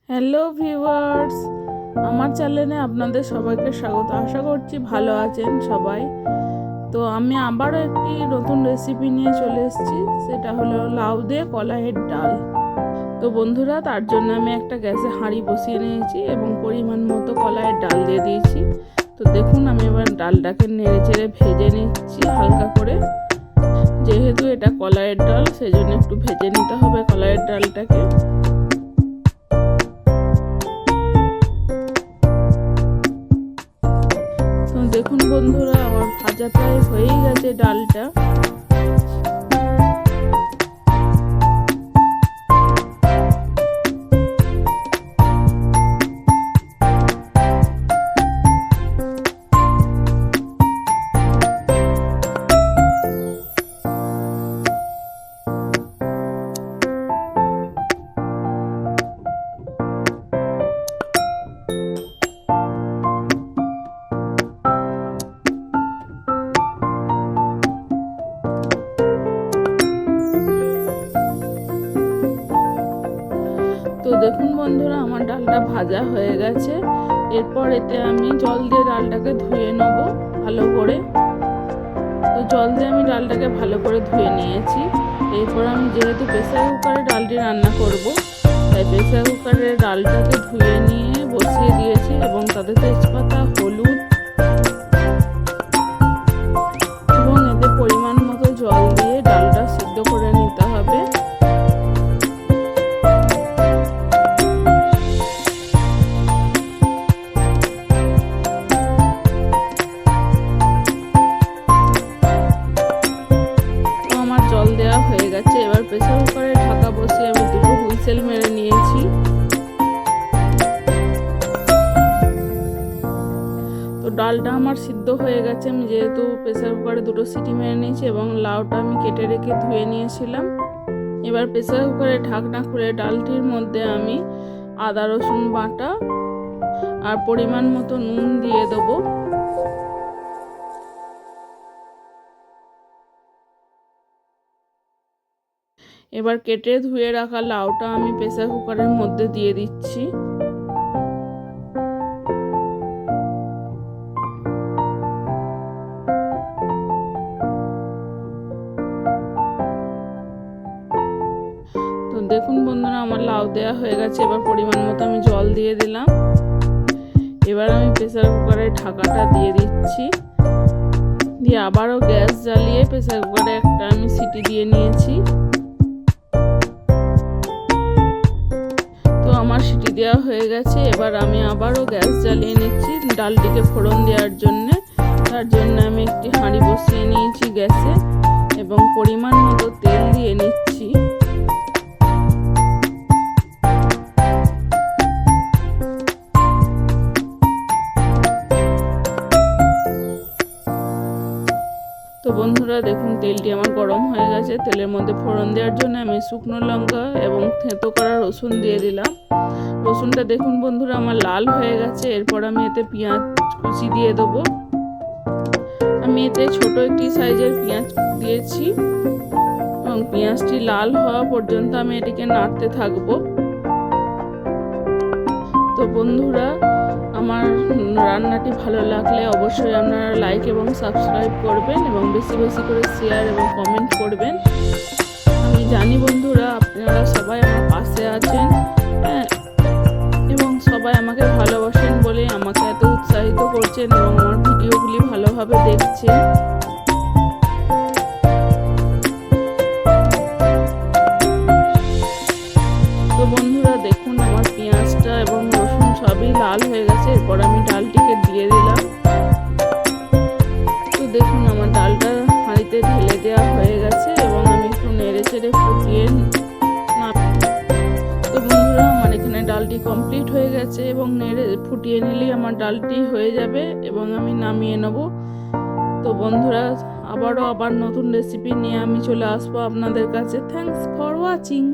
Hello viewers, আমার চ্যানেলে আপনাদের সবাইকে স্বাগত। আশা করছি ভালো আছেন সবাই। তো আমি আবারও একটি নতুন রেসিপি নিয়ে চলে এসেছি, সেটা হলো লাউ দিয়ে কলাইয়ের ডাল। তো বন্ধুরা, তার জন্য আমি একটা গ্যাসে হাঁড়ি বসিয়ে নিয়েছি এবং পরিমাণ মতো কলাইয়ের ডাল দিয়ে দিয়েছি। তো দেখুন, আমি এবার ডালটাকে নেড়ে চেড়ে ভেজে নিচ্ছি হালকা করে। যেহেতু এটা কলাইয়ের ডাল, সেই জন্য একটু ভেজে নিতে হবে কলাইয়ের ডালটাকে। তো দেখুন বন্ধুরা, আমার ভাজা প্রায় হয়েই গেছে ডালটা। তো দেখুন বন্ধুরা, আমার ডালটা ভাজা হয়ে গেছে। এরপর এতে আমি জল দিয়ে ডালটাকে ধুয়ে নেব ভালো করে। তো জল দিয়ে আমি ডালটাকে ভালো করে ধুয়ে নিয়েছি। এরপর আমি যেহেতু প্রেসার কুকারে ডালটি রান্না করব, তাই প্রেসার কুকারে ডালটাকে ধুয়ে নিয়ে বসিয়ে দিয়েছি এবং তাতে তেজপাতা, হলুদ এবং এতে পরিমাণ মতো জল দিয়ে ডালটা সিদ্ধ করে নিতে হবে। জল দেওয়া হয়ে গেছে। এবার প্রেসার কুকারে ঢাকা বসিয়ে আমি দুটো হুইসেল মেরে নিয়েছি। তো ডালটা আমার সিদ্ধ হয়ে গেছে। আমি যেহেতু প্রেসার কুকারে দুটো সিটি মেরে নিয়েছি এবং লাউটা আমি কেটে রেখে ধুয়ে নিয়েছিলাম। এবার প্রেসার কুকারে ঢাকনা খুলে ডালটির মধ্যে আমি আদা রসুন বাটা আর পরিমাণ মতো নুন দিয়ে দেবো। এবার কেটে ধুয়ে রাখা লাউটা আমি প্রেসার কুকারের মধ্যে দিয়ে দিচ্ছি। তো দেখুন বন্ধুরা, আমার লাউ দেওয়া হয়ে গেছে। এবার পরিমাণ মতো আমি জল দিয়ে দিলাম। এবার আমি প্রেসার কুকারের ঢাকাটা দিয়ে দিচ্ছি, দিয়ে আবারও গ্যাস জ্বালিয়ে প্রেসার কুকারে একটা আমি সিটি দিয়ে নিয়েছি। তো আমার সিটি দেওয়া হয়ে গেছে। এবার আমি আবারও গ্যাস জ্বালিয়ে নিচ্ছি ডালটিকে ফোড়ন দেওয়ার জন্য। তার জন্য আমি একটি হাঁড়ি বসিয়ে নিয়েছি গ্যাসে এবং পরিমাণ মতো তেল দিয়ে নিচ্ছি। তো বন্ধুরা দেখুন, তেলটি আমার গরম হয়ে গেছে। তেলের মধ্যে ফোড়ন দেওয়ার জন্য আমি শুকনো লঙ্কা এবং থেঁতো করা রসুন দিয়ে দিলাম। রসুনটা দেখুন বন্ধুরা আমার লাল হয়ে গেছে। এরপর আমি এতে পেঁয়াজ কুচি দিয়ে দেবো। আমি এতে ছোট একটি সাইজের পেঁয়াজ দিয়েছি এবং পেঁয়াজটি লাল হওয়া পর্যন্ত আমি এটিকে নাড়তে থাকবো। তো বন্ধুরা, আমার রান্নাটি ভালো লাগলে অবশ্যই আপনারা লাইক এবং সাবস্ক্রাইব করবেন এবং বেশি বেশি করে শেয়ার এবং কমেন্ট করবেন। আমি জানি বন্ধুরা, আপনারা সবাই আমার পাশে আছেন এবং সবাই আমাকে ভালোবাসেন বলে আমাকে এত উৎসাহিত করছেন এবং আমার ভিডিওগুলি ভালোভাবে দেখছেন। তো বন্ধুরা দেখুন, আমার পেঁয়াজটা এবং রসুন সবই লাল হয়ে গেছে। এরপর আমি ডালটিকে দিয়ে দিলাম। তো দেখুন, আমার ডালটা হাঁড়িতে ঢেলে দেওয়া হয়ে গেছে এবং আমি একটু নেড়ে চেড়ে ফুটিয়ে তো বন্ধুরা, আমার এখানে ডালটি কমপ্লিট হয়ে গেছে এবং নেড়ে ফুটিয়ে নিলেই আমার ডালটি হয়ে যাবে এবং আমি নামিয়ে নেব। তো বন্ধুরা, আবার নতুন রেসিপি নিয়ে আমি চলে আসবো আপনাদের কাছে। Thanks for watching.